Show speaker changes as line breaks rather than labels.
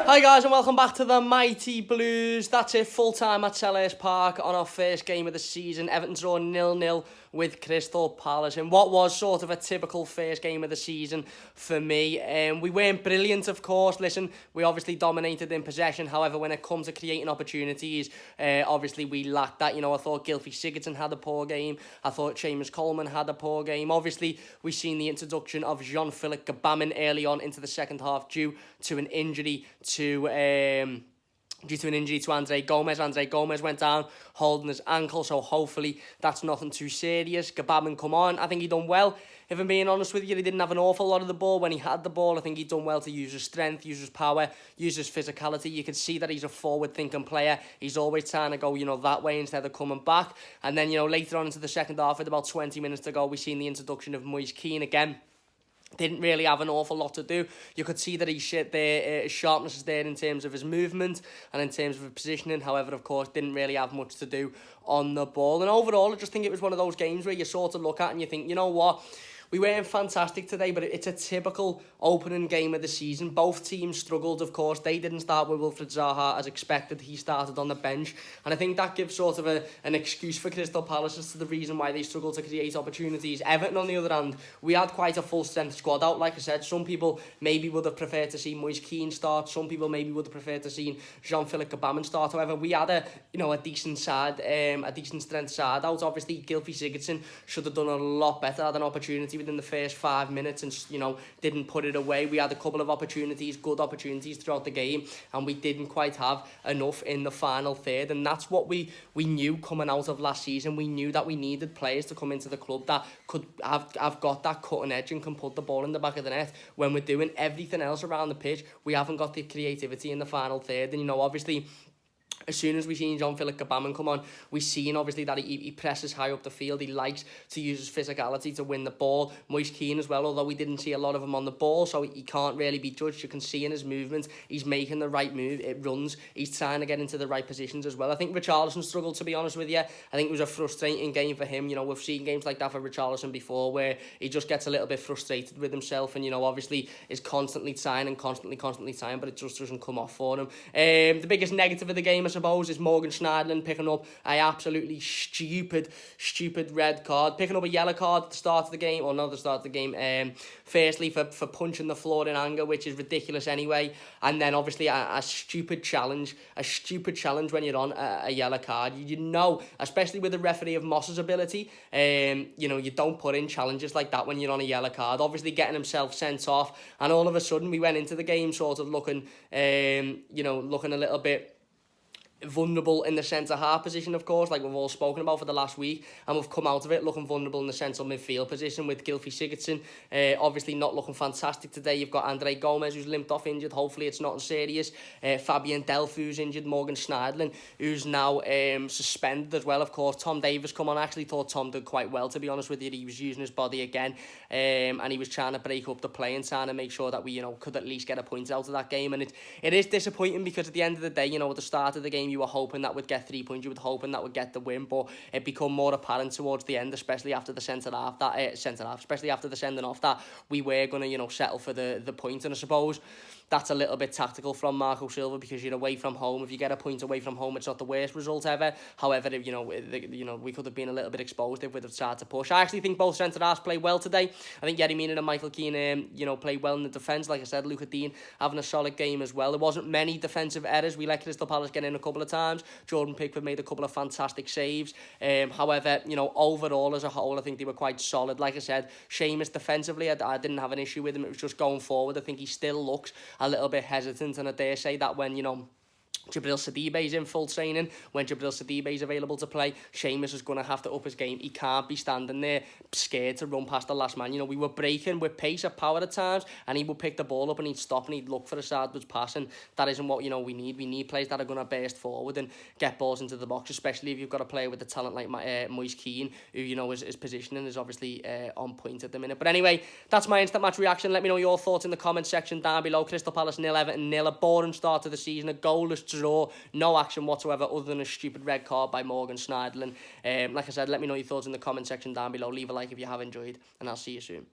Hi guys and welcome back to the Mighty Blues. That's it, full time at Selhurst Park on our first game of the season. Everton draw 0-0 with Crystal Palace in what was sort of a typical first game of the season for me. We weren't brilliant, of course. Listen, we obviously dominated in possession. However, when it comes to creating opportunities, obviously we lacked that. You know, I thought Gylfi Sigurdsson had a poor game. I thought Seamus Coleman had a poor game. Obviously, we've seen the introduction of Jean-Philippe Gbamin early on into the second half due to an injury to Andre Gomez. Andre Gomez went down holding his ankle, so hopefully that's nothing too serious. Gbamin come on. I think he done well. If I'm being honest with you, he didn't have an awful lot of the ball. When he had the ball, I think he done well to use his strength, use his power, use his physicality. You can see that he's a forward-thinking player. He's always trying to go, that way instead of coming back. And then, later on into the second half, with about 20 minutes to go, we've seen the introduction of Moise Kean again. Didn't really have an awful lot to do. You could see that his sharpness is there in terms of his movement and in terms of his positioning. However, of course, didn't really have much to do on the ball. And overall, I just think it was one of those games where you sort of look at and you think, you know what? We weren't fantastic today, but it's a typical opening game of the season. Both teams struggled, of course. They didn't start with Wilfried Zaha as expected. He started on the bench. And I think that gives sort of an excuse for Crystal Palace as to the reason why they struggle to create opportunities. Everton, on the other hand, we had quite a full-strength squad out. Like I said, some people maybe would have preferred to see Moise Kean start. Some people maybe would have preferred to see Jean-Philippe Gbamin start. However, we had a decent side, a decent strength side out. Obviously, Gylfi Sigurdsson should have done a lot better, had an opportunity within the first 5 minutes and, didn't put it away. We had a couple of opportunities, good opportunities throughout the game, and we didn't quite have enough in the final third. And that's what we knew coming out of last season. We knew that we needed players to come into the club that could have got that cutting edge and can put the ball in the back of the net. When we're doing everything else around the pitch, we haven't got the creativity in the final third. And, obviously, as soon as we seen Jean-Philippe Gbamin come on, we seen obviously that he presses high up the field. He likes to use his physicality to win the ball. Moise Kean as well, although we didn't see a lot of him on the ball, so he can't really be judged. You can see in his movement, he's making the right move. It runs. He's trying to get into the right positions as well. I think Richarlison struggled, to be honest with you. I think it was a frustrating game for him. We've seen games like that for Richarlison before where he just gets a little bit frustrated with himself and, obviously is constantly trying, but it just doesn't come off for him. The biggest negative of the game, I suppose, is Morgan Schneiderlin picking up a absolutely stupid red card, picking up a yellow card at the start of the game, or not at the start of the game, firstly for punching the floor in anger, which is ridiculous anyway, and then obviously a stupid challenge when you're on a yellow card. Especially with the referee of Moss's ability, you don't put in challenges like that when you're on a yellow card. Obviously getting himself sent off, and all of a sudden we went into the game sort of looking a little bit vulnerable in the centre-half position, of course, like we've all spoken about for the last week, and we've come out of it looking vulnerable in the central midfield position with Gylfi Sigurdsson obviously not looking fantastic today. You've got Andre Gomez, who's limped off injured. Hopefully it's not serious. Fabian Delph, who's injured. Morgan Schneiderlin, who's now suspended as well, of course. Tom Davies come on. I actually thought Tom did quite well, to be honest with you. He was using his body again, and he was trying to break up the play and trying to make sure that we, could at least get a point out of that game. And it is disappointing because at the end of the day, at the start of the game, you were hoping that we'd get 3 points. You were hoping that we'd get the win, but it became more apparent towards the end, especially after the especially after the sending off, that we were going to, settle for the point. And I suppose that's a little bit tactical from Marco Silva because you're away from home. If you get a point away from home, it's not the worst result ever. However, we could have been a little bit exposed if we'd have started to push. I actually think both centre-halves played well today. I think Yerry Mina and Michael Keane, played well in the defence. Like I said, Luca Dean having a solid game as well. There wasn't many defensive errors. We let Crystal Palace get in a couple of times. Jordan Pickford made a couple of fantastic saves. However, overall as a whole, I think they were quite solid. Like I said, Seamus defensively, I didn't have an issue with him. It was just going forward. I think he still looks a little bit hesitant, and I dare say that when, Jibril Sidibe's in full training, when Jibril Sidibe's available to play, Seamus is going to have to up his game. He can't be standing there scared to run past the last man. We were breaking with pace at power at times, and he would pick the ball up and he'd stop and he'd look for a sideways pass, and that isn't what we need. We need players that are going to burst forward and get balls into the box, especially if you've got a player with the talent like Moise Kean, who his positioning is obviously on point at the minute. But anyway, that's my instant match reaction. Let me know your thoughts in the comment section down below. Crystal Palace 0, Everton 0, a boring start to the season, a goalless draw, no action whatsoever other than a stupid red card by Morgan Schneiderlin. Like I said, let me know your thoughts in the comment section down below. Leave a like if you have enjoyed, and I'll see you soon.